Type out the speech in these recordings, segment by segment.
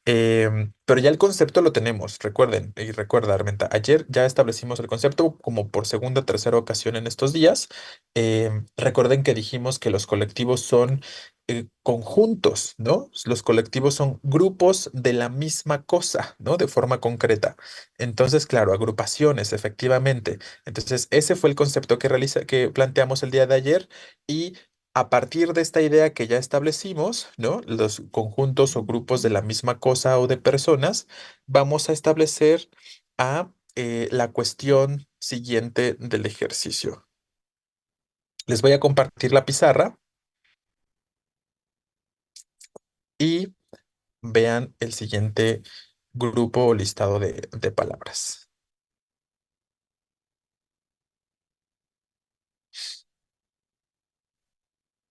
Pero ya el concepto lo tenemos, recuerden, y recuerda, Armenta, ayer ya establecimos el concepto como por segunda o tercera ocasión en estos días. Recuerden que dijimos que los colectivos son conjuntos, ¿no? Los colectivos son grupos de la misma cosa, ¿no? De forma concreta. Entonces, claro, agrupaciones, efectivamente. Entonces, ese fue el concepto que planteamos el día de ayer y a partir de esta idea que ya establecimos, ¿no? Los conjuntos o grupos de la misma cosa o de personas, vamos a establecer la cuestión siguiente del ejercicio. Les voy a compartir la pizarra y vean el siguiente grupo o listado de palabras.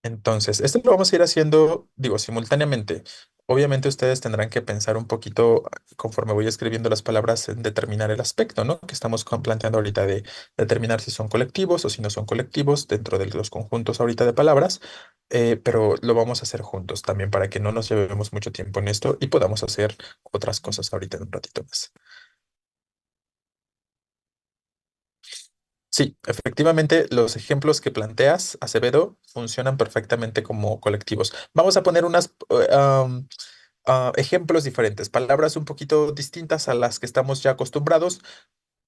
Entonces, esto lo vamos a ir haciendo, digo, simultáneamente. Obviamente ustedes tendrán que pensar un poquito conforme voy escribiendo las palabras en determinar el aspecto, ¿no? Que estamos planteando ahorita de determinar si son colectivos o si no son colectivos dentro de los conjuntos ahorita de palabras, pero lo vamos a hacer juntos también para que no nos llevemos mucho tiempo en esto y podamos hacer otras cosas ahorita en un ratito más. Sí, efectivamente, los ejemplos que planteas, Acevedo, funcionan perfectamente como colectivos. Vamos a poner unas ejemplos diferentes, palabras un poquito distintas a las que estamos ya acostumbrados,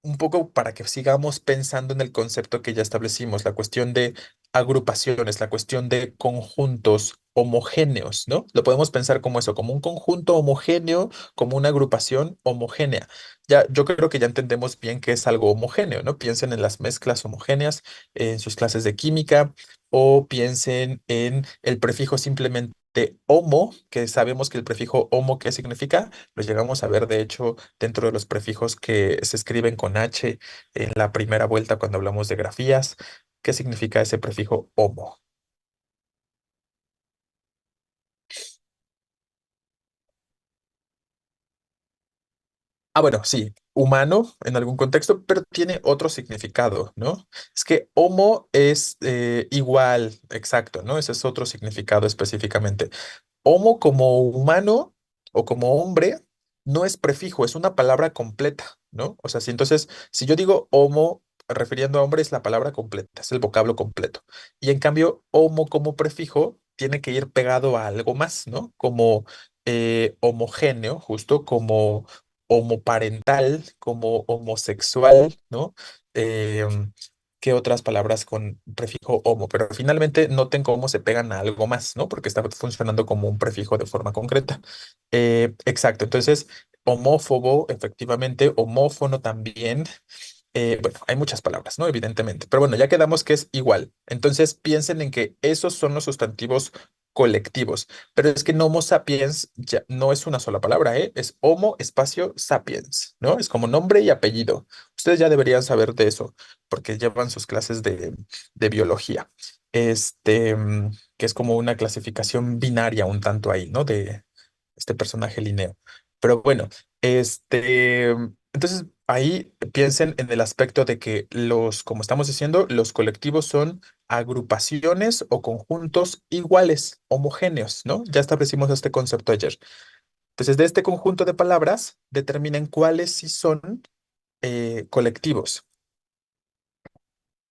un poco para que sigamos pensando en el concepto que ya establecimos, la cuestión de agrupaciones, la cuestión de conjuntos homogéneos, ¿no? Lo podemos pensar como eso, como un conjunto homogéneo, como una agrupación homogénea. Ya, yo creo que ya entendemos bien qué es algo homogéneo, ¿no? Piensen en las mezclas homogéneas en sus clases de química o piensen en el prefijo simplemente homo, que sabemos que el prefijo homo, ¿qué significa? Lo llegamos a ver, de hecho, dentro de los prefijos que se escriben con H en la primera vuelta cuando hablamos de grafías. ¿Qué significa ese prefijo homo? Ah, bueno, sí, humano en algún contexto, pero tiene otro significado, ¿no? Es que homo es igual, exacto, ¿no? Ese es otro significado específicamente. Homo como humano o como hombre no es prefijo, es una palabra completa, ¿no? O sea, si entonces, si yo digo homo refiriendo a hombre, es la palabra completa, es el vocablo completo. Y en cambio, homo como prefijo tiene que ir pegado a algo más, ¿no? Como homogéneo, justo como homoparental, como homosexual, ¿no? Em, ¿Qué otras palabras con prefijo homo? Pero finalmente noten cómo se pegan a algo más, ¿no? Porque está funcionando como un prefijo de forma concreta. Exacto. Entonces, homófobo, efectivamente, homófono también. Bueno, hay muchas palabras, ¿no? Evidentemente. Pero bueno, ya quedamos que es igual. Entonces, piensen en que esos son los sustantivos colectivos. Pero es que no Homo sapiens ya no es una sola palabra, ¿eh? Es Homo espacio sapiens, ¿no? Es como nombre y apellido. Ustedes ya deberían saber de eso porque llevan sus clases de biología. Que es como una clasificación binaria un tanto ahí, ¿no? De este personaje Linneo. Pero bueno, entonces ahí piensen en el aspecto de que como estamos diciendo, los colectivos son agrupaciones o conjuntos iguales, homogéneos, ¿no? Ya establecimos este concepto ayer. Entonces, de este conjunto de palabras, determinen cuáles sí son colectivos.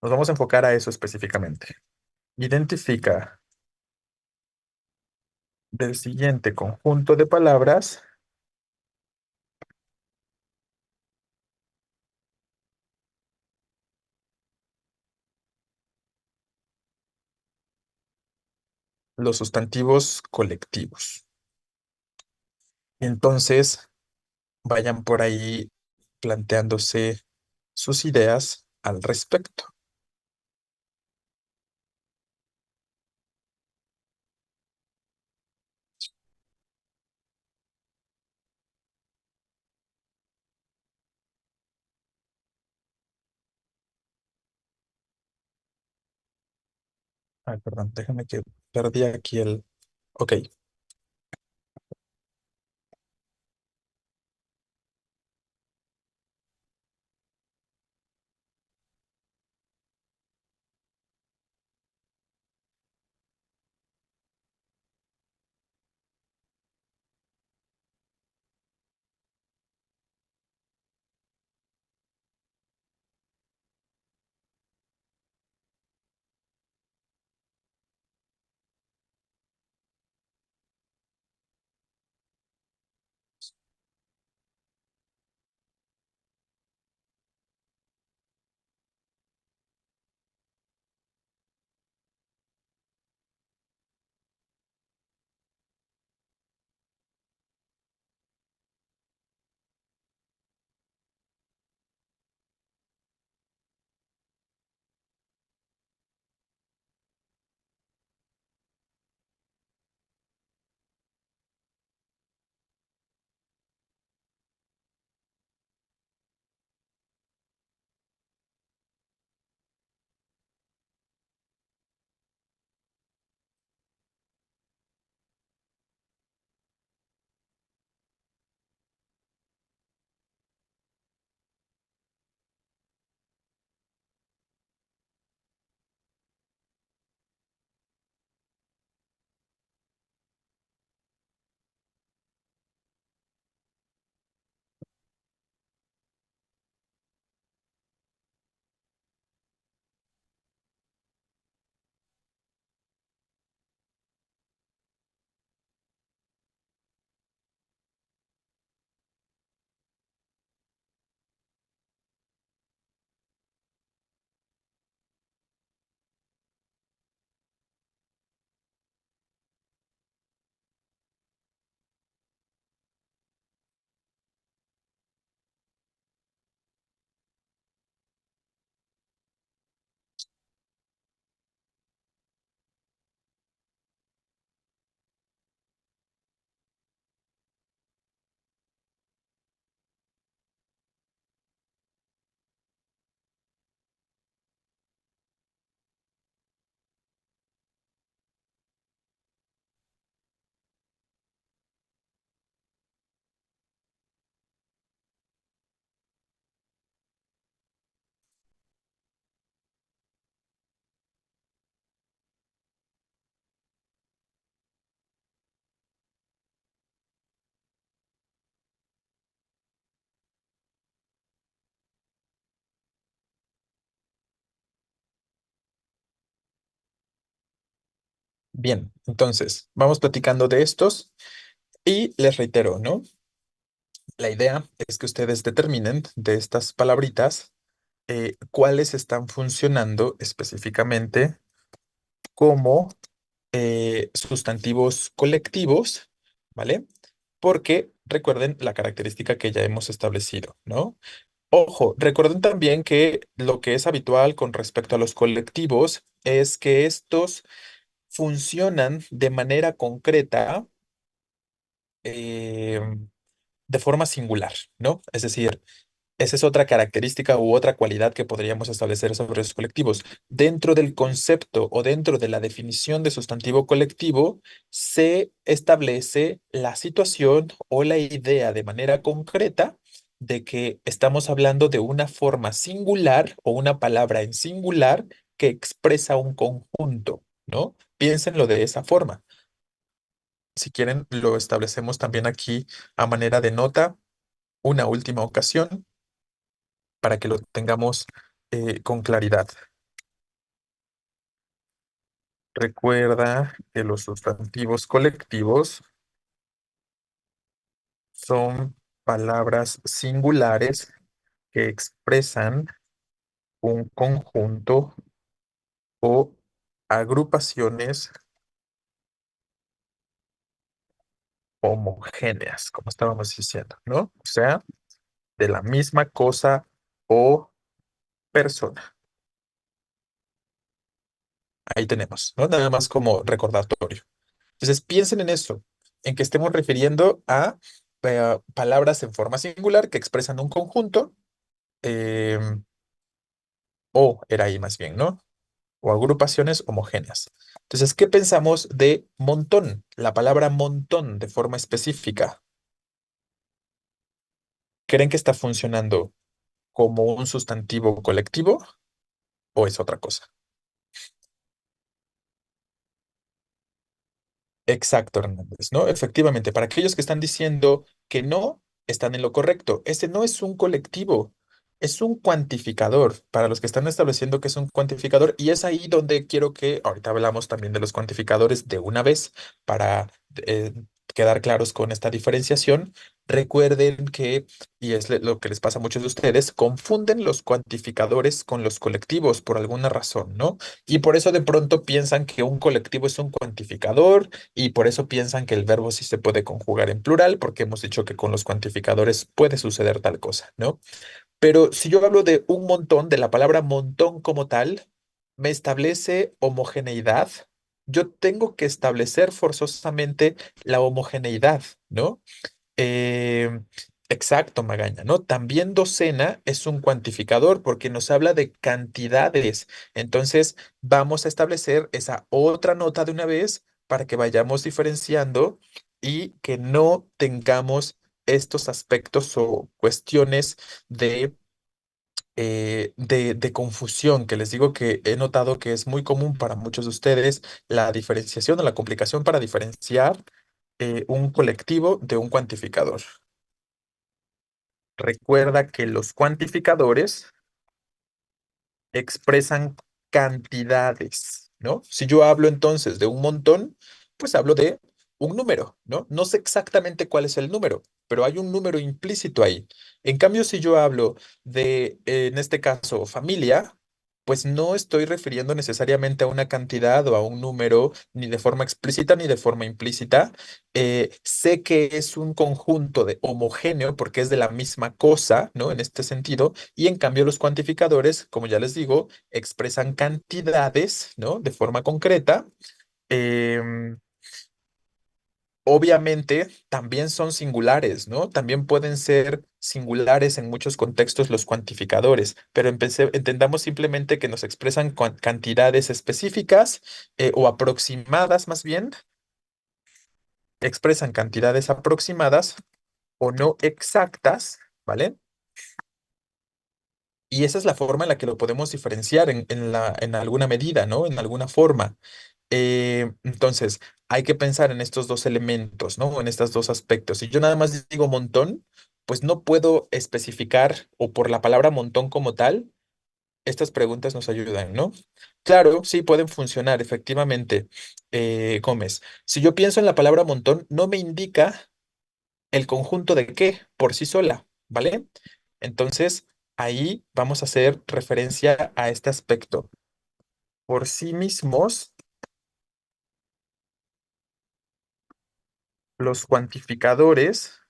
Nos vamos a enfocar a eso específicamente. Identifica del siguiente conjunto de palabras los sustantivos colectivos. Entonces, vayan por ahí planteándose sus ideas al respecto. Ay, perdón, déjame que perdí aquí el... Ok, Bien, entonces, vamos platicando de estos y les reitero, ¿no? La idea es que ustedes determinen de estas palabritas cuáles están funcionando específicamente como sustantivos colectivos, ¿vale? Porque recuerden la característica que ya hemos establecido, ¿no? Ojo, recuerden también que lo que es habitual con respecto a los colectivos es que estos funcionan de manera concreta eh, de forma singular, ¿no? Es decir, esa es otra característica u otra cualidad que podríamos establecer sobre los colectivos. Dentro del concepto o dentro de la definición de sustantivo colectivo, se establece la situación o la idea de manera concreta de que estamos hablando de una forma singular o una palabra en singular que expresa un conjunto, ¿no? Piénsenlo de esa forma. Si quieren, lo establecemos también aquí a manera de nota, una última ocasión para que lo tengamos con claridad. Recuerda que los sustantivos colectivos son palabras singulares que expresan un conjunto o agrupaciones homogéneas, como estábamos diciendo, ¿no? O sea, de la misma cosa o persona. Ahí tenemos, ¿no? Nada más como recordatorio. Entonces, piensen en eso, en que estemos refiriendo a palabras en forma singular que expresan un conjunto, em, o era ahí más bien, ¿no? O agrupaciones homogéneas. Entonces, ¿qué pensamos de montón? La palabra montón de forma específica. ¿Creen que está funcionando como un sustantivo colectivo o es otra cosa? Exacto, Hernández, ¿no? Efectivamente, para aquellos que están diciendo que no, están en lo correcto. Ese no es un colectivo, es un cuantificador. Para los que están estableciendo que es un cuantificador, y es ahí donde quiero que, ahorita hablamos también de los cuantificadores de una vez, para quedar claros con esta diferenciación. Recuerden que, y es lo que les pasa a muchos de ustedes, confunden los cuantificadores con los colectivos por alguna razón, ¿no? Y por eso de pronto piensan que un colectivo es un cuantificador y por eso piensan que el verbo sí se puede conjugar en plural, porque hemos dicho que con los cuantificadores puede suceder tal cosa, ¿no? Pero si yo hablo de un montón, de la palabra montón como tal, me establece homogeneidad. Yo tengo que establecer forzosamente la homogeneidad, ¿no? Eh, exacto, Magaña, ¿no? También docena es un cuantificador porque nos habla de cantidades. Entonces, vamos a establecer esa otra nota de una vez para que vayamos diferenciando y que no tengamos estos aspectos o cuestiones de confusión, que les digo que he notado que es muy común para muchos de ustedes la diferenciación o la complicación para diferenciar un colectivo de un cuantificador. Recuerda que los cuantificadores expresan cantidades, ¿no? Si yo hablo entonces de un montón, pues hablo de un número, ¿no? No sé exactamente cuál es el número, pero hay un número implícito ahí. En cambio, si yo hablo de, en este caso, familia, pues no estoy refiriendo necesariamente a una cantidad o a un número, ni de forma explícita ni de forma implícita. Sé que es un conjunto de homogéneo porque es de la misma cosa, ¿no? En este sentido, y en cambio los cuantificadores, como ya les digo, expresan cantidades, ¿no? De forma concreta. Em, Obviamente también son singulares, ¿no? También pueden ser singulares en muchos contextos los cuantificadores, pero entendamos simplemente que nos expresan cantidades específicas o aproximadas más bien, expresan cantidades aproximadas o no exactas, ¿vale? Y esa es la forma en la que lo podemos diferenciar en alguna medida, ¿no? En alguna forma. Entonces, hay que pensar en estos dos elementos, ¿no? En estos dos aspectos. Si yo nada más digo montón, pues no puedo especificar o por la palabra montón como tal, estas preguntas nos ayudan, ¿no? Claro, sí, pueden funcionar, efectivamente, Gómez. Si yo pienso en la palabra montón, no me indica el conjunto de qué por sí sola, ¿vale? Entonces, ahí vamos a hacer referencia a este aspecto. Por sí mismos, los cuantificadores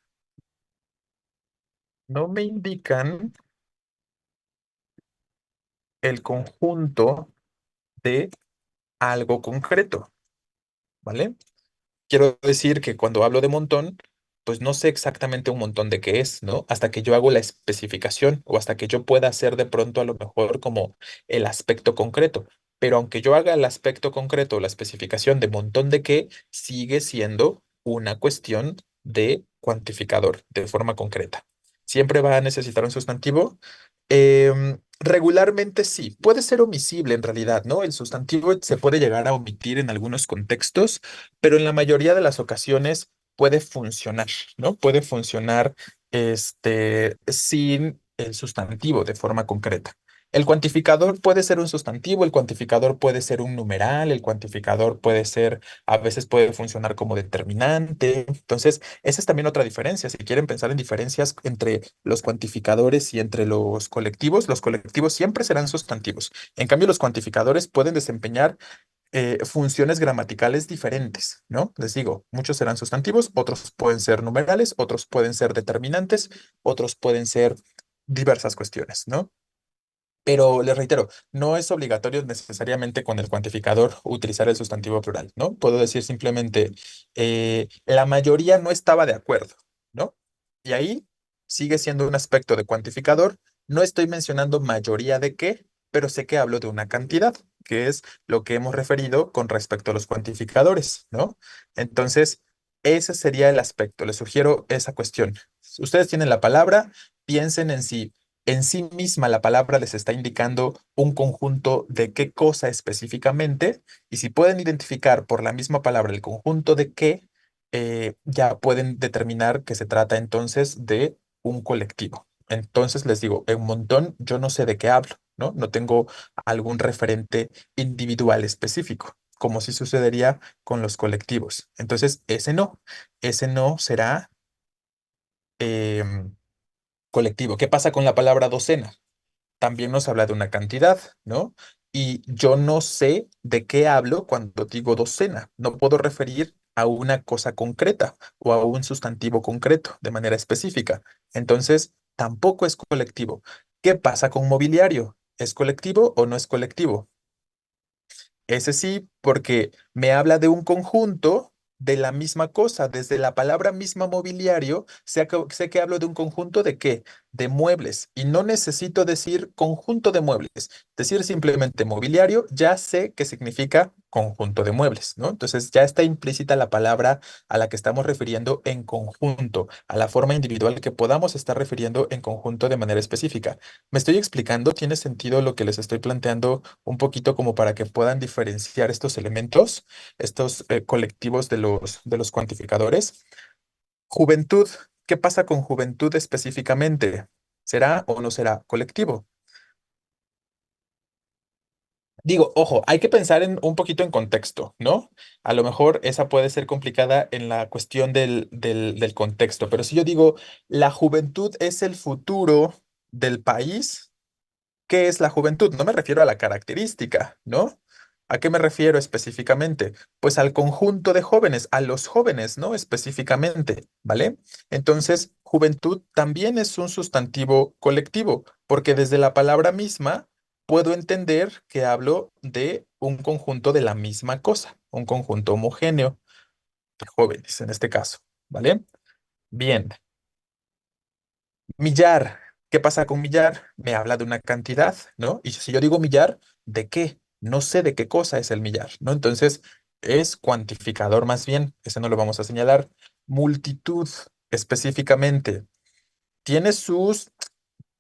no me indican el conjunto de algo concreto, ¿vale? Quiero decir que cuando hablo de montón, pues no sé exactamente un montón de qué es, ¿no? Hasta que yo hago la especificación o hasta que yo pueda hacer de pronto a lo mejor como el aspecto concreto. Pero aunque yo haga el aspecto concreto o la especificación de montón de qué, sigue siendo una cuestión de cuantificador de forma concreta. Siempre va a necesitar un sustantivo. Regularmente sí, puede ser omisible en realidad, ¿no? El sustantivo se puede llegar a omitir en algunos contextos, pero en la mayoría de las ocasiones puede funcionar, ¿no? Puede funcionar sin el sustantivo de forma concreta. El cuantificador puede ser un sustantivo, el cuantificador puede ser un numeral, el cuantificador puede ser, a veces puede funcionar como determinante. Entonces, esa es también otra diferencia. Si quieren pensar en diferencias entre los cuantificadores y entre los colectivos siempre serán sustantivos. En cambio, los cuantificadores pueden desempeñar funciones gramaticales diferentes, ¿no? Les digo, muchos serán sustantivos, otros pueden ser numerales, otros pueden ser determinantes, otros pueden ser diversas cuestiones, ¿no? Pero les reitero, no es obligatorio necesariamente con el cuantificador utilizar el sustantivo plural, ¿no? Puedo decir simplemente, la mayoría no estaba de acuerdo, ¿no? Y ahí sigue siendo un aspecto de cuantificador. No estoy mencionando mayoría de qué, pero sé que hablo de una cantidad, que es lo que hemos referido con respecto a los cuantificadores, ¿no? Entonces, ese sería el aspecto. Les sugiero esa cuestión. Ustedes tienen la palabra, piensen en si en sí misma la palabra les está indicando un conjunto de qué cosa específicamente, y si pueden identificar por la misma palabra el conjunto de qué, ya pueden determinar que se trata entonces de un colectivo. Entonces les digo, en un montón yo no sé de qué hablo, ¿no? No tengo algún referente individual específico, como si sucedería con los colectivos. Entonces, ese no será colectivo. ¿Qué pasa con la palabra docena? También nos habla de una cantidad, ¿no? Y yo no sé de qué hablo cuando digo docena. No puedo referir a una cosa concreta o a un sustantivo concreto de manera específica. Entonces, tampoco es colectivo. ¿Qué pasa con mobiliario? ¿Es colectivo o no es colectivo? Ese sí, porque me habla de un conjunto de la misma cosa. Desde la palabra misma mobiliario, sé que hablo de un conjunto de qué? De muebles. Y no necesito decir conjunto de muebles. Decir simplemente mobiliario, ya sé que significa conjunto de muebles, ¿no? Entonces ya está implícita la palabra a la que estamos refiriendo en conjunto, a la forma individual que podamos estar refiriendo en conjunto de manera específica. ¿Me estoy explicando? ¿Tiene sentido lo que les estoy planteando un poquito como para que puedan diferenciar estos elementos, estos colectivos de los cuantificadores? Juventud, ¿qué pasa con juventud específicamente? ¿Será o no será colectivo? Digo, ojo, hay que pensar en un poquito en contexto, ¿no? A lo mejor esa puede ser complicada en la cuestión del contexto, pero si yo digo, la juventud es el futuro del país. ¿Qué es la juventud? No me refiero a la característica, ¿no? ¿A qué me refiero específicamente? Pues al conjunto de jóvenes, a los jóvenes, ¿no? Específicamente, ¿vale? Entonces, juventud también es un sustantivo colectivo, porque desde la palabra misma puedo entender que hablo de un conjunto de la misma cosa, un conjunto homogéneo de jóvenes en este caso, ¿vale? Bien. Millar, ¿qué pasa con millar? Me habla de una cantidad, ¿no? Y si yo digo millar, ¿de qué? No sé de qué cosa es el millar, ¿no? Entonces, es cuantificador más bien, ese no lo vamos a señalar. Multitud, específicamente, tiene sus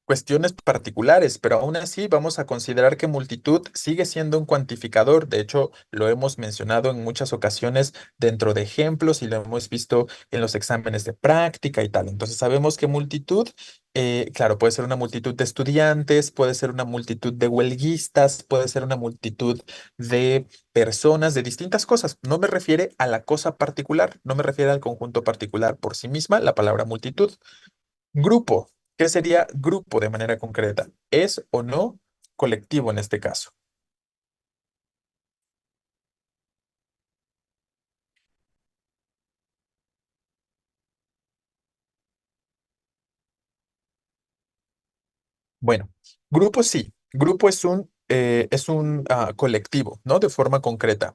cuestiones particulares, pero aún así vamos a considerar que multitud sigue siendo un cuantificador. De hecho, lo hemos mencionado en muchas ocasiones dentro de ejemplos y lo hemos visto en los exámenes de práctica y tal. Entonces sabemos que multitud, claro, puede ser una multitud de estudiantes, puede ser una multitud de huelguistas, puede ser una multitud de personas, de distintas cosas. No me refiere a la cosa particular, no me refiere al conjunto particular por sí misma, la palabra multitud. Grupo. ¿Qué sería grupo de manera concreta? ¿Es o no colectivo en este caso? Bueno, grupo sí. Grupo es un colectivo, ¿no? De forma concreta.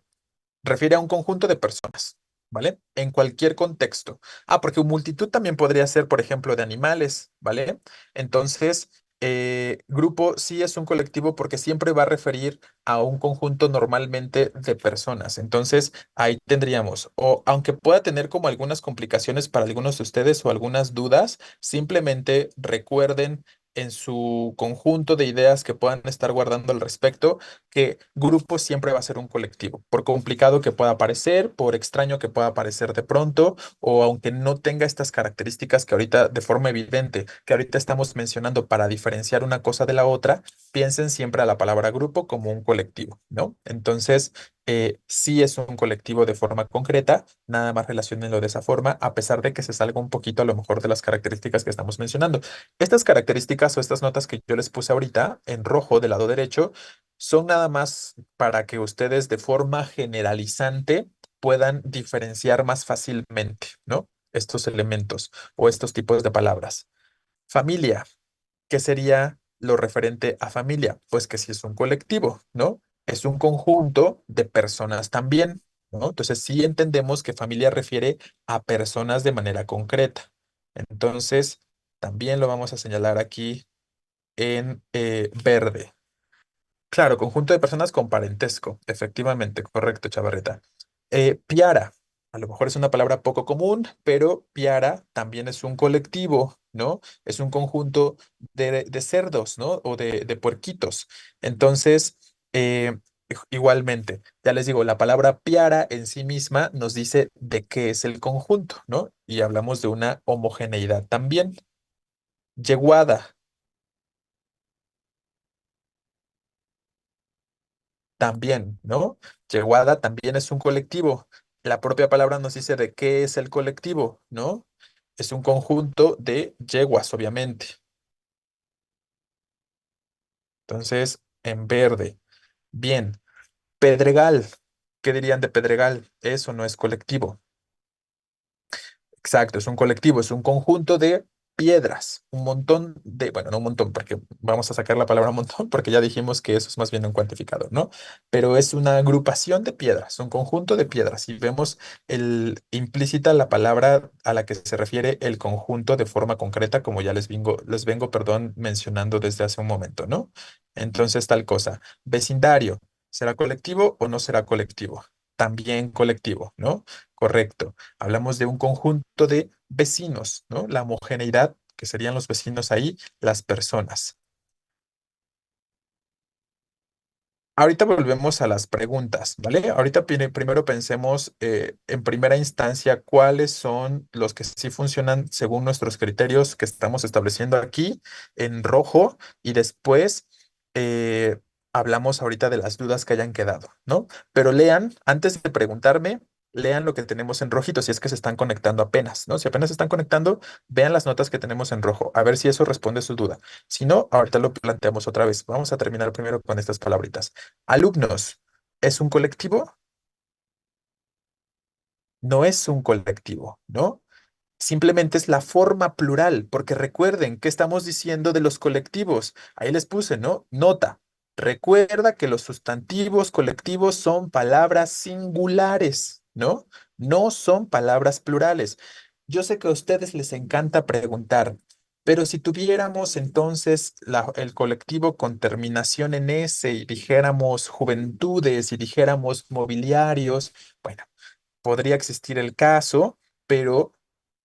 Refiere a un conjunto de personas, ¿vale? En cualquier contexto. Porque multitud también podría ser, por ejemplo, de animales, ¿vale? Entonces, grupo sí es un colectivo porque siempre va a referir a un conjunto normalmente de personas. Entonces, ahí tendríamos, o aunque pueda tener como algunas complicaciones para algunos de ustedes o algunas dudas, simplemente recuerden en su conjunto de ideas que puedan estar guardando al respecto que grupo siempre va a ser un colectivo, por complicado que pueda parecer, por extraño que pueda parecer de pronto, o aunque no tenga estas características que ahorita, de forma evidente, que ahorita estamos mencionando para diferenciar una cosa de la otra, piensen siempre a la palabra grupo como un colectivo, ¿no? Entonces, sí es un colectivo de forma concreta, nada más relaciónenlo de esa forma, a pesar de que se salga un poquito a lo mejor de las características que estamos mencionando. Estas características o estas notas que yo les puse ahorita en rojo del lado derecho, son nada más para que ustedes de forma generalizante puedan diferenciar más fácilmente, ¿no? Estos elementos o estos tipos de palabras. Familia, ¿qué sería lo referente a familia? Pues que si es un colectivo, ¿no? Es un conjunto de personas también, ¿no? Entonces sí entendemos que familia refiere a personas de manera concreta. Entonces, también lo vamos a señalar aquí en verde. Claro, conjunto de personas con parentesco, efectivamente, correcto, Chavarreta. Piara, a lo mejor es una palabra poco común, pero piara también es un colectivo, ¿no? Es un conjunto de cerdos, ¿no? O de puerquitos. Entonces, igualmente, ya les digo, la palabra piara en sí misma nos dice de qué es el conjunto, ¿no? Y hablamos de una homogeneidad también. Yeguada. También, ¿no? Yeguada también es un colectivo. La propia palabra nos dice de qué es el colectivo, ¿no? Es un conjunto de yeguas, obviamente. Entonces, en verde. Bien. Pedregal. ¿Qué dirían de Pedregal? Eso no es colectivo. Exacto, es un colectivo, es un conjunto de piedras, un montón de, bueno, no un montón, porque vamos a sacar la palabra montón, porque ya dijimos que eso es más bien un cuantificador, ¿no? Pero es una agrupación de piedras, un conjunto de piedras, y vemos implícita la palabra a la que se refiere el conjunto de forma concreta, como ya perdón, mencionando desde hace un momento, ¿no? Entonces, tal cosa. Vecindario, ¿será colectivo o no será colectivo? También colectivo, ¿no? Correcto. Hablamos de un conjunto de vecinos, ¿no? La homogeneidad, que serían los vecinos ahí, las personas. Ahorita volvemos a las preguntas, ¿vale? Ahorita primero pensemos en primera instancia cuáles son los que sí funcionan según nuestros criterios que estamos estableciendo aquí en rojo y después eh, hablamos ahorita de las dudas que hayan quedado, ¿no? Pero lean, antes de preguntarme, lean lo que tenemos en rojito si es que se están conectando apenas, ¿no? Si apenas se están conectando, vean las notas que tenemos en rojo, a ver si eso responde su duda. Si no, ahorita lo planteamos otra vez. Vamos a terminar primero con estas palabritas. Alumnos, ¿es un colectivo? No es un colectivo, ¿no? Simplemente es la forma plural, porque recuerden qué estamos diciendo de los colectivos. Ahí les puse, ¿no? Nota. Recuerda que los sustantivos colectivos son palabras singulares, ¿no? No son palabras plurales. Yo sé que a ustedes les encanta preguntar, pero si tuviéramos entonces el colectivo con terminación en S y dijéramos juventudes y dijéramos mobiliarios, bueno, podría existir el caso, pero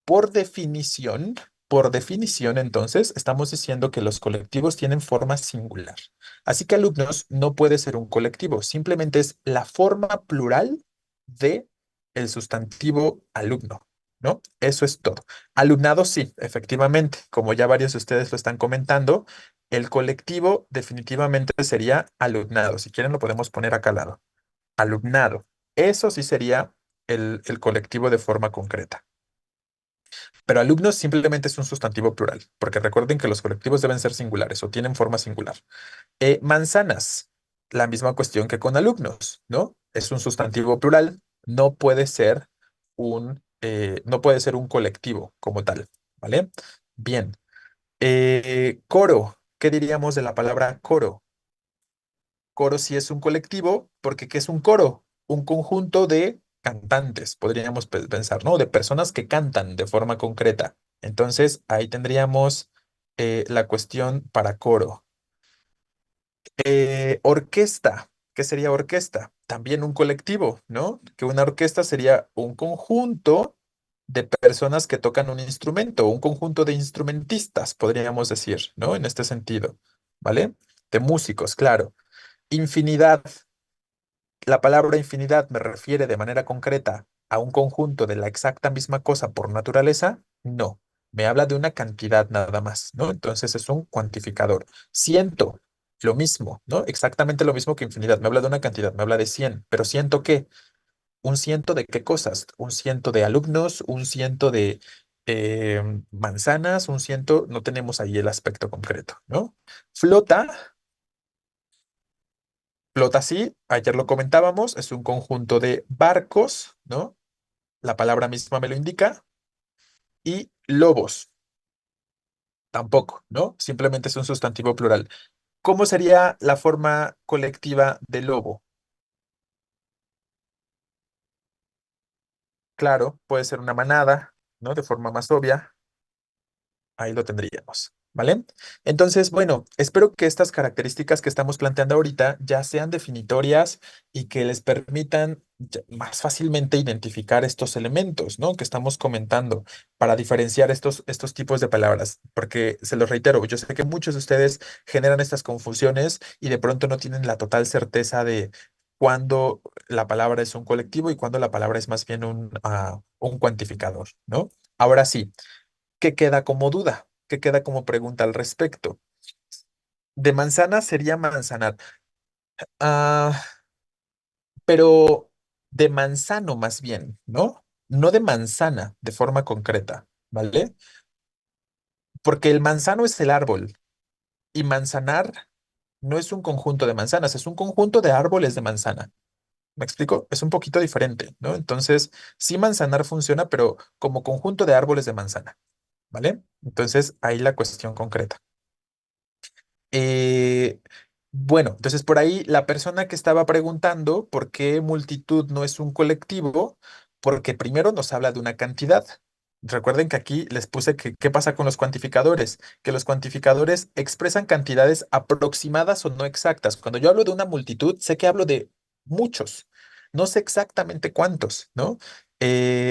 por definición. Por definición, entonces, estamos diciendo que los colectivos tienen forma singular. Así que alumnos no puede ser un colectivo, simplemente es la forma plural de el sustantivo alumno, ¿no? Eso es todo. Alumnado, sí, efectivamente, como ya varios de ustedes lo están comentando, el colectivo definitivamente sería alumnado. Si quieren, lo podemos poner acá al lado. Alumnado. Eso sí sería el colectivo de forma concreta. Pero alumnos simplemente es un sustantivo plural, porque recuerden que los colectivos deben ser singulares o tienen forma singular. Manzanas, la misma cuestión que con alumnos, ¿no? Es un sustantivo plural, no puede ser un colectivo como tal, ¿vale? Bien. Coro, ¿qué diríamos de la palabra coro? Coro sí es un colectivo, porque ¿qué es un coro? Un conjunto de cantantes, podríamos pensar, ¿no? De personas que cantan de forma concreta. Entonces, ahí tendríamos la cuestión para coro. Orquesta, ¿qué sería orquesta? También un colectivo, ¿no? Que una orquesta sería un conjunto de personas que tocan un instrumento, un conjunto de instrumentistas, podríamos decir, ¿no? En este sentido, ¿vale? De músicos, claro. Infinidad. La palabra infinidad me refiere de manera concreta a un conjunto de la exacta misma cosa por naturaleza. No, me habla de una cantidad nada más, ¿no? Entonces es un cuantificador. Ciento, lo mismo, ¿no? Exactamente lo mismo que infinidad. Me habla de una cantidad, me habla de 100. ¿Pero ciento qué? ¿Un ciento de qué cosas? ¿Un ciento de alumnos? ¿Un ciento de eh, manzanas? ¿Un ciento? No tenemos ahí el aspecto concreto, ¿no? Flota. Flota sí, ayer lo comentábamos, es un conjunto de barcos, ¿no? La palabra misma me lo indica. Y lobos, tampoco, ¿no? Simplemente es un sustantivo plural. ¿Cómo sería la forma colectiva de lobo? Claro, puede ser una manada, ¿no? De forma más obvia. Ahí lo tendríamos, ¿vale? Entonces, bueno, espero que estas características que estamos planteando ahorita ya sean definitorias y que les permitan más fácilmente identificar estos elementos, ¿no? Que estamos comentando para diferenciar estos tipos de palabras. Porque, se los reitero, yo sé que muchos de ustedes generan estas confusiones y de pronto no tienen la total certeza de cuándo la palabra es un colectivo y cuándo la palabra es más bien un cuantificador, ¿no? Ahora sí. ¿Qué queda como duda? ¿Qué queda como pregunta al respecto? De manzana sería manzanar. Ah, pero de manzano más bien, ¿no? No de manzana de forma concreta, ¿vale? Porque el manzano es el árbol y manzanar no es un conjunto de manzanas, es un conjunto de árboles de manzana. ¿Me explico? Es un poquito diferente, ¿no? Entonces, sí manzanar funciona, pero como conjunto de árboles de manzana, ¿vale? Entonces, ahí la cuestión concreta. Eh, bueno, entonces por ahí la persona que estaba preguntando por qué multitud no es un colectivo, porque primero nos habla de una cantidad. Recuerden que aquí les puse que qué pasa con los cuantificadores, que los cuantificadores expresan cantidades aproximadas o no exactas. Cuando yo hablo de una multitud, sé que hablo de muchos, no sé exactamente cuántos, ¿no?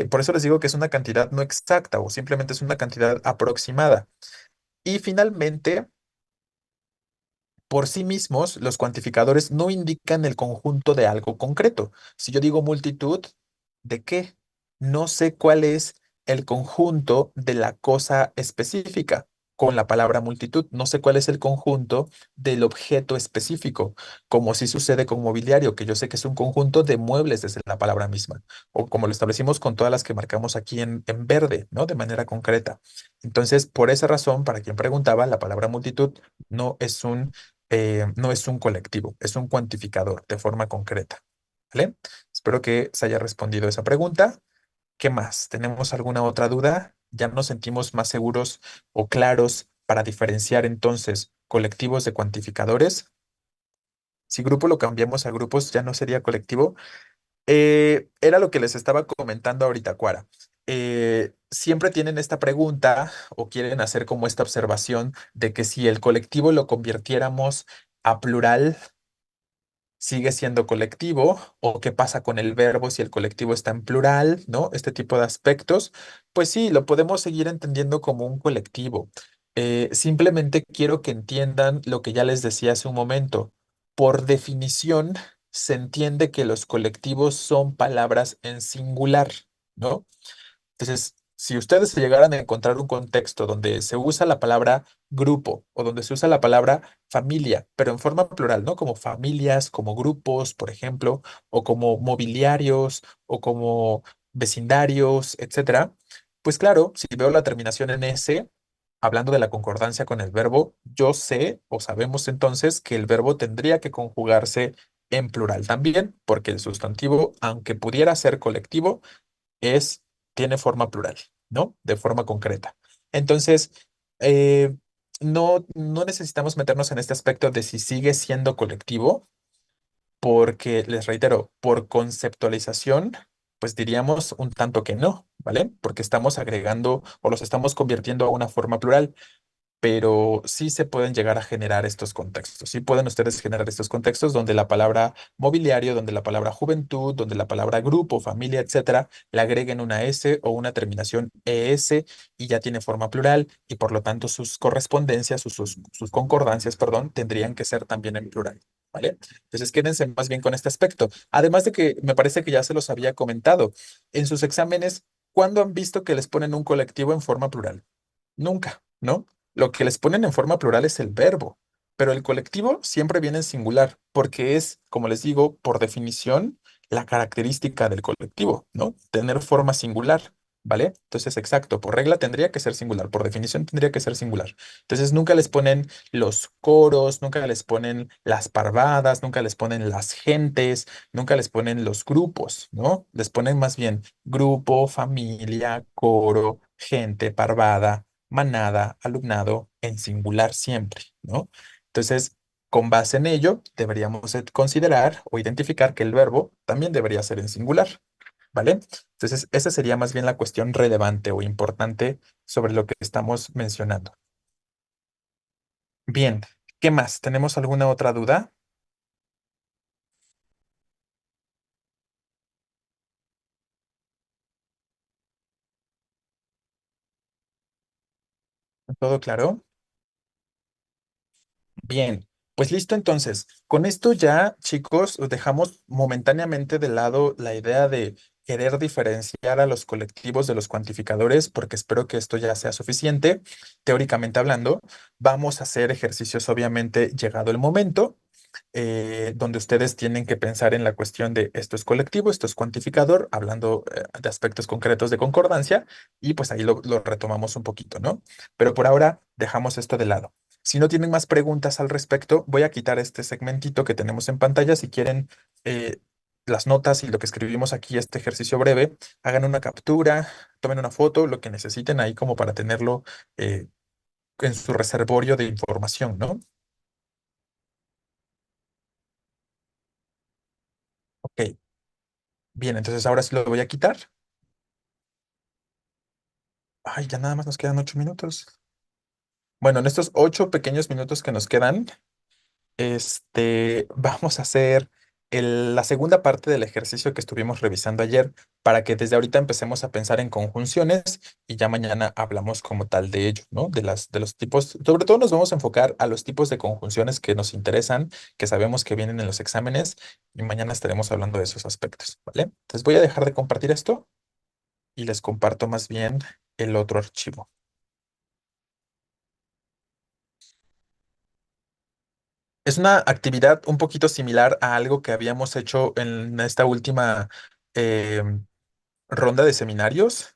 Por eso les digo que es una cantidad no exacta o simplemente es una cantidad aproximada. Y finalmente por sí mismos, los cuantificadores no indican el conjunto de algo concreto. Si yo digo multitud, ¿de qué? No sé cuál es el conjunto de la cosa específica. Con la palabra multitud, no sé cuál es el conjunto del objeto específico, como si sucede con mobiliario, que yo sé que es un conjunto de muebles desde la palabra misma, o como lo establecimos con todas las que marcamos aquí en verde, ¿no? De manera concreta. Entonces, por esa razón, para quien preguntaba, la palabra multitud no es un colectivo, es un cuantificador de forma concreta. ¿Vale? Espero que se haya respondido esa pregunta. ¿Qué más? ¿Tenemos alguna otra duda? ¿Ya nos sentimos más seguros o claros para diferenciar entonces colectivos de cuantificadores? Si grupo lo cambiamos a grupos, ya no sería colectivo. Era lo que les estaba comentando ahorita, Cuara. Siempre tienen esta pregunta o quieren hacer como esta observación de que si el colectivo lo convirtiéramos a plural, ¿Sigue siendo colectivo? ¿O qué pasa con el verbo si el colectivo está en plural? ¿No? Este tipo de aspectos, pues sí, lo podemos seguir entendiendo como un colectivo. Simplemente quiero que entiendan lo que ya les decía hace un momento. Por definición, se entiende que los colectivos son palabras en singular, ¿no? Entonces, si ustedes se llegaran a encontrar un contexto donde se usa la palabra grupo o donde se usa la palabra familia, pero en forma plural, ¿no? Como familias, como grupos, por ejemplo, o como mobiliarios, o como vecindarios, etcétera, pues claro, si veo la terminación en S, hablando de la concordancia con el verbo, yo sé o sabemos entonces que el verbo tendría que conjugarse en plural también, porque el sustantivo, aunque pudiera ser colectivo, es, tiene forma plural, ¿no? De forma concreta. Entonces, eh, no necesitamos meternos en este aspecto de si sigue siendo colectivo, porque, les reitero, por conceptualización, pues diríamos un tanto que no, ¿vale? Porque estamos agregando o los estamos convirtiendo a una forma plural, pero sí se pueden llegar a generar estos contextos. Sí pueden ustedes generar estos contextos donde la palabra mobiliario, donde la palabra juventud, donde la palabra grupo, familia, etcétera, le agreguen una S o una terminación ES y ya tiene forma plural y por lo tanto sus correspondencias, sus concordancias, perdón, tendrían que ser también en plural. ¿Vale? Entonces quédense más bien con este aspecto. Además de que me parece que ya se los había comentado, en sus exámenes, ¿cuándo han visto que les ponen un colectivo en forma plural? Nunca, ¿no? Lo que les ponen en forma plural es el verbo, pero el colectivo siempre viene en singular, porque es, como les digo, por definición, la característica del colectivo, ¿no? Tener forma singular, ¿vale? Entonces, exacto, por regla tendría que ser singular, por definición tendría que ser singular. Entonces, nunca les ponen los coros, nunca les ponen las parvadas, nunca les ponen las gentes, nunca les ponen los grupos, ¿no? Les ponen más bien grupo, familia, coro, gente, parvada, manada, alumnado, en singular siempre, ¿no? Entonces, con base en ello, deberíamos considerar o identificar que el verbo también debería ser en singular, ¿vale? Entonces, esa sería más bien la cuestión relevante o importante sobre lo que estamos mencionando. Bien, ¿qué más? ¿Tenemos alguna otra duda? ¿Todo claro? Bien, pues listo entonces. Con esto ya, chicos, dejamos momentáneamente de lado la idea de querer diferenciar a los colectivos de los cuantificadores, porque espero que esto ya sea suficiente. Teóricamente hablando, vamos a hacer ejercicios, obviamente, llegado el momento, donde ustedes tienen que pensar en la cuestión de esto es colectivo, esto es cuantificador, hablando de aspectos concretos de concordancia, y pues ahí lo retomamos un poquito, ¿no? Pero por ahora dejamos esto de lado. Si no tienen más preguntas al respecto, voy a quitar este segmentito que tenemos en pantalla. Si quieren las notas y lo que escribimos aquí, este ejercicio breve, hagan una captura, tomen una foto, lo que necesiten ahí como para tenerlo eh, en su reservorio de información, ¿no? Ok, bien, entonces ahora sí lo voy a quitar. Ay, ya nada más nos quedan 8 minutos. Bueno, en estos 8 pequeños minutos que nos quedan, vamos a hacer la segunda parte del ejercicio que estuvimos revisando ayer para que desde ahorita empecemos a pensar en conjunciones y ya mañana hablamos como tal de ello, ¿no? De los tipos, sobre todo nos vamos a enfocar a los tipos de conjunciones que nos interesan, que sabemos que vienen en los exámenes y mañana estaremos hablando de esos aspectos, ¿vale? Entonces voy a dejar de compartir esto y les comparto más bien el otro archivo. Es una actividad un poquito similar a algo que habíamos hecho en esta última eh, ronda de seminarios,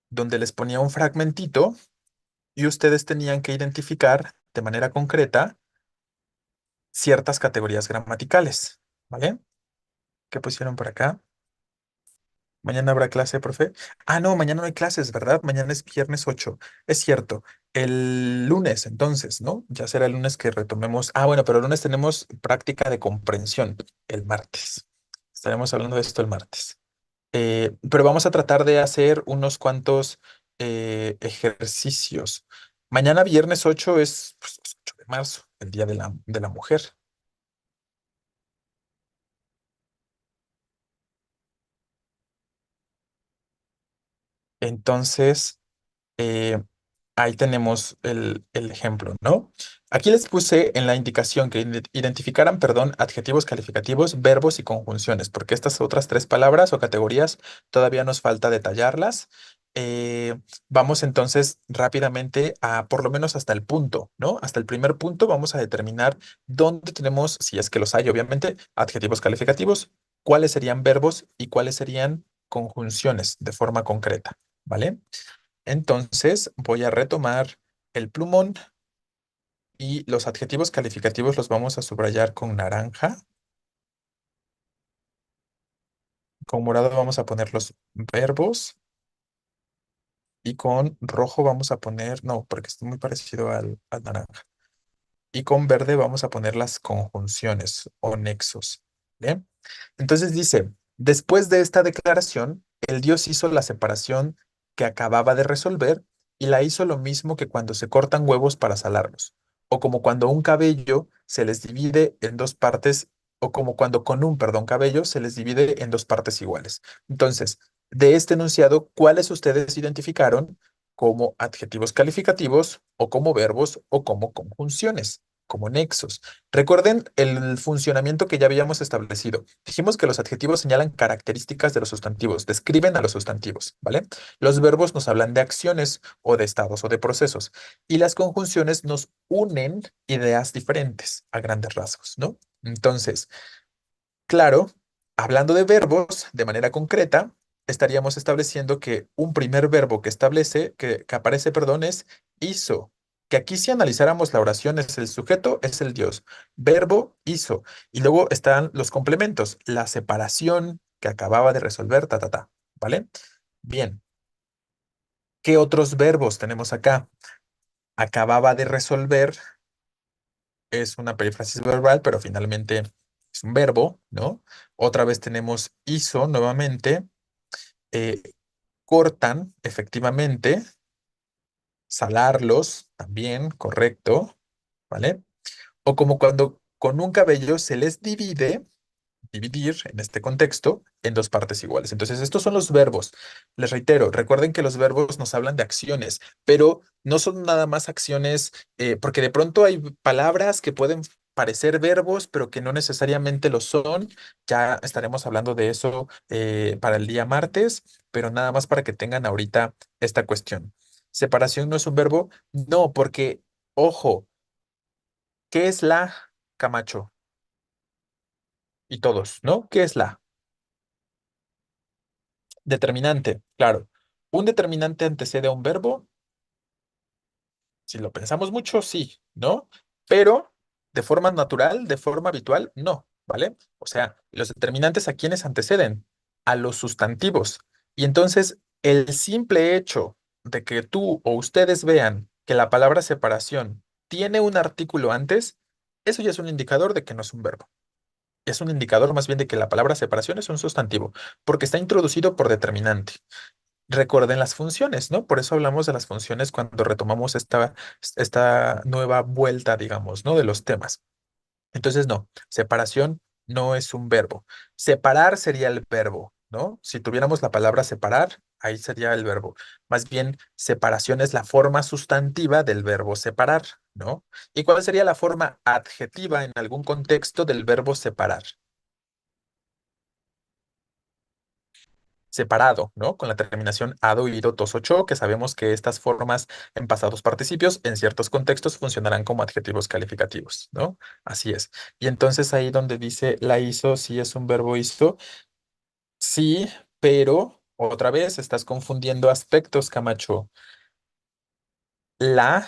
donde les ponía un fragmentito y ustedes tenían que identificar de manera concreta ciertas categorías gramaticales, ¿vale? ¿Qué pusieron por acá? Mañana habrá clase, profe. Ah, no, mañana no hay clases, ¿verdad? Mañana es viernes 8. Es cierto. El lunes, entonces, ¿no? Ya será el lunes que retomemos. Ah, bueno, pero el lunes tenemos práctica de comprensión el martes. Estaremos hablando de esto el martes. Pero vamos a tratar de hacer unos cuantos ejercicios. Mañana viernes 8 es pues, 8 de marzo, el Día de la Mujer. Entonces, eh, ahí tenemos el ejemplo, ¿no? Aquí les puse en la indicación que identificaran, perdón, adjetivos calificativos, verbos y conjunciones, porque estas otras tres palabras o categorías todavía nos falta detallarlas. Vamos entonces rápidamente a por lo menos hasta el punto, ¿no? Hasta el primer punto vamos a determinar dónde tenemos, si es que los hay, obviamente, adjetivos calificativos, cuáles serían verbos y cuáles serían conjunciones de forma concreta, ¿vale? Entonces voy a retomar el plumón y los adjetivos calificativos los vamos a subrayar con naranja. Con morado vamos a poner los verbos y con rojo vamos a poner, no, porque es muy parecido al naranja. Y con verde vamos a poner las conjunciones o nexos. ¿Bien? Entonces dice, después de esta declaración, el Dios hizo la separación que acababa de resolver y la hizo lo mismo que cuando se cortan huevos para salarlos, o como cuando un cabello se les divide en dos partes, o como cuando con un, perdón, cabello se les divide en dos partes iguales. Entonces, de este enunciado, ¿cuáles ustedes identificaron como adjetivos calificativos o como verbos o como conjunciones, como nexos? Recuerden el funcionamiento que ya habíamos establecido. Dijimos que los adjetivos señalan características de los sustantivos, describen a los sustantivos, ¿vale? Los verbos nos hablan de acciones o de estados o de procesos. Y las conjunciones nos unen ideas diferentes a grandes rasgos, ¿no? Entonces, claro, hablando de verbos de manera concreta, estaríamos estableciendo que un primer verbo que establece, que aparece, perdón, es hizo. Que aquí si analizáramos la oración es el sujeto, es el Dios. Verbo hizo. Y luego están los complementos, la separación que acababa de resolver, ta, ta, ta. ¿Vale? Bien. ¿Qué otros verbos tenemos acá? Acababa de resolver es una perífrasis verbal, pero finalmente es un verbo, ¿no? Otra vez tenemos hizo nuevamente, eh, cortan, efectivamente, salarlos, también, correcto, ¿vale? O como cuando con un cabello se les divide, dividir en este contexto en dos partes iguales. Entonces, estos son los verbos. Les reitero, recuerden que los verbos nos hablan de acciones, pero no son nada más acciones, porque de pronto hay palabras que pueden parecer verbos, pero que no necesariamente lo son. Ya estaremos hablando de eso para el día martes, pero nada más para que tengan ahorita esta cuestión. ¿Separación no es un verbo? No, porque, ojo, ¿qué es la, Camacho? Y todos, ¿no? ¿Qué es la? Determinante, claro. ¿Un determinante antecede a un verbo? Si lo pensamos mucho, sí, ¿no? Pero de forma natural, de forma habitual, no, ¿vale? O sea, los determinantes a quiénes anteceden, a los sustantivos. Y entonces, el simple hecho de que tú o ustedes vean que la palabra separación tiene un artículo antes, eso ya es un indicador de que no es un verbo. Es un indicador más bien de que la palabra separación es un sustantivo, porque está introducido por determinante. Recuerden las funciones, ¿no? Por eso hablamos de las funciones cuando retomamos esta nueva vuelta, digamos, ¿no? De los temas. Entonces, no, separación no es un verbo. Separar sería el verbo, ¿no? Si tuviéramos la palabra separar, ahí sería el verbo. Más bien, separación es la forma sustantiva del verbo separar, ¿no? ¿Y cuál sería la forma adjetiva en algún contexto del verbo separar? Separado, ¿no? Con la terminación ado, ido, tos, ocho, que sabemos que estas formas en pasados participios en ciertos contextos funcionarán como adjetivos calificativos, ¿no? Así es. Y entonces ahí donde dice la hizo, sí es un verbo hizo, sí, pero otra vez estás confundiendo aspectos, Camacho. La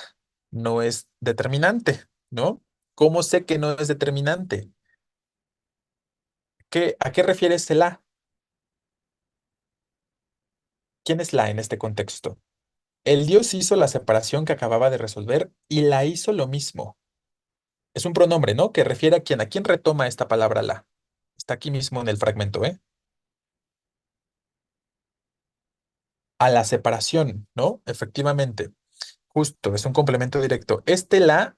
no es determinante, ¿no? ¿Cómo sé que no es determinante? ¿A qué refieres el la? ¿Quién es la en este contexto? El Dios hizo la separación que acababa de resolver y la hizo lo mismo. Es un pronombre, ¿no? Que refiere a quién retoma esta palabra la. Está aquí mismo en el fragmento, ¿eh? A la separación, ¿no? Efectivamente. Justo, es un complemento directo. Este la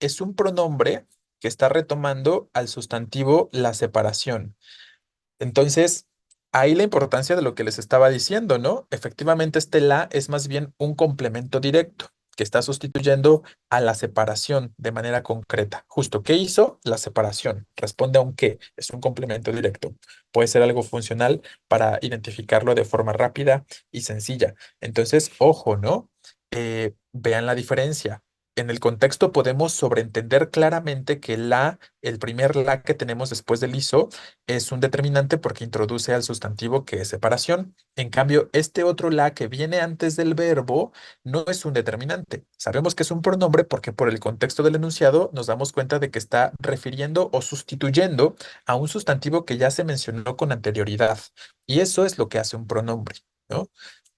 es un pronombre que está retomando al sustantivo la separación. Entonces, Ahí la importancia de lo que les estaba diciendo, ¿no? Efectivamente, este la es más bien un complemento directo que está sustituyendo a la separación de manera concreta. Justo, ¿qué hizo? La separación. Responde a un qué. Es un complemento directo. Puede ser algo funcional para identificarlo de forma rápida y sencilla. Entonces, ojo, ¿no? Vean la diferencia. En el contexto podemos sobreentender claramente que el primer la que tenemos después del ISO, es un determinante porque introduce al sustantivo que es separación. En cambio, este otro la que viene antes del verbo no es un determinante. Sabemos que es un pronombre porque por el contexto del enunciado nos damos cuenta de que está refiriendo o sustituyendo a un sustantivo que ya se mencionó con anterioridad. Y eso es lo que hace un pronombre, ¿no?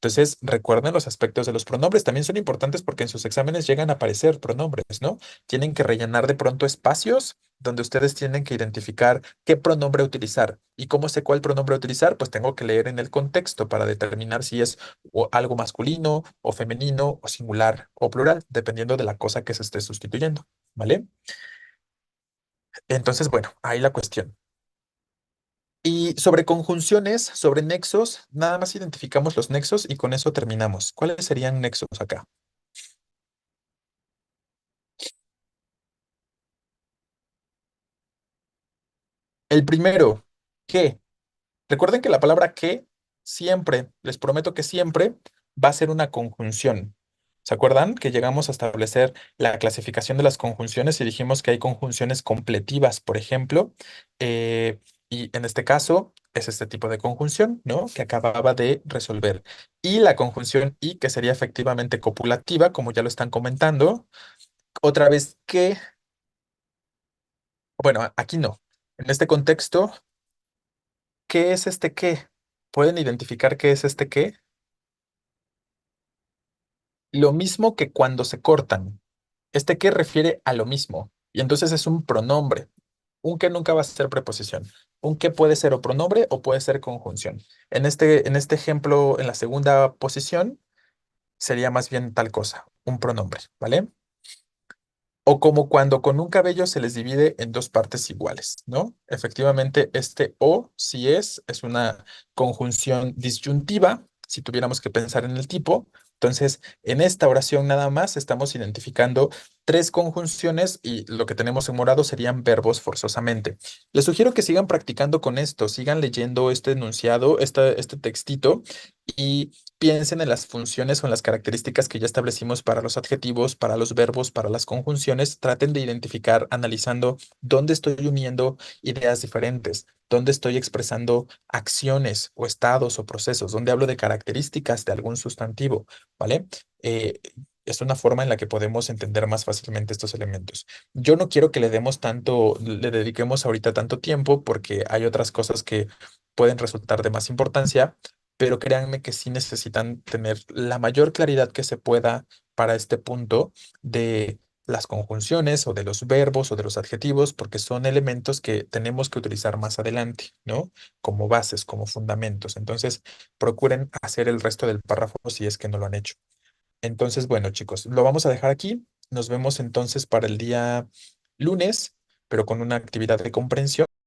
Entonces, recuerden los aspectos de los pronombres. También son importantes porque en sus exámenes llegan a aparecer pronombres, ¿no? Tienen que rellenar de pronto espacios donde ustedes tienen que identificar qué pronombre utilizar. ¿Y cómo sé cuál pronombre utilizar? Pues tengo que leer en el contexto para determinar si es algo masculino o femenino o singular o plural, dependiendo de la cosa que se esté sustituyendo, ¿vale? Entonces, bueno, ahí la cuestión. Y sobre conjunciones, sobre nexos, nada más identificamos los nexos y con eso terminamos. ¿Cuáles serían nexos acá? El primero, ¿qué? Recuerden que la palabra que siempre, les prometo que siempre va a ser una conjunción. ¿Se acuerdan que llegamos a establecer la clasificación de las conjunciones y dijimos que hay conjunciones completivas, por ejemplo? Eh, y en este caso es este tipo de conjunción, ¿no? Que acababa de resolver. Y la conjunción y, que sería efectivamente copulativa, como ya lo están comentando. Otra vez que, bueno, aquí no. En este contexto, ¿qué es este qué? ¿Pueden identificar qué es este qué? Lo mismo que cuando se cortan. Este que refiere a lo mismo. Y entonces es un pronombre. Un que nunca va a ser preposición. Un que puede ser o pronombre o puede ser conjunción. En este ejemplo, en la segunda posición, sería más bien tal cosa, un pronombre, ¿vale? O como cuando con un cabello se les divide en dos partes iguales, ¿no? Efectivamente, este o, si es una conjunción disyuntiva, si tuviéramos que pensar en el tipo. Entonces, en esta oración nada más estamos identificando tres conjunciones y lo que tenemos en morado serían verbos forzosamente. Les sugiero que sigan practicando con esto, sigan leyendo este enunciado, este textito y piensen en las funciones o en las características que ya establecimos para los adjetivos, para los verbos, para las conjunciones. Traten de identificar, analizando dónde estoy uniendo ideas diferentes, dónde estoy expresando acciones o estados o procesos, dónde hablo de características de algún sustantivo, ¿vale? Eh, es una forma en la que podemos entender más fácilmente estos elementos. Yo no quiero que le dediquemos ahorita tanto tiempo porque hay otras cosas que pueden resultar de más importancia, pero créanme que sí necesitan tener la mayor claridad que se pueda para este punto de las conjunciones o de los verbos o de los adjetivos, porque son elementos que tenemos que utilizar más adelante, ¿no? Como bases, como fundamentos. Entonces, procuren hacer el resto del párrafo si es que no lo han hecho. Entonces, bueno, chicos, lo vamos a dejar aquí. Nos vemos entonces para el día lunes, pero con una actividad de comprensión.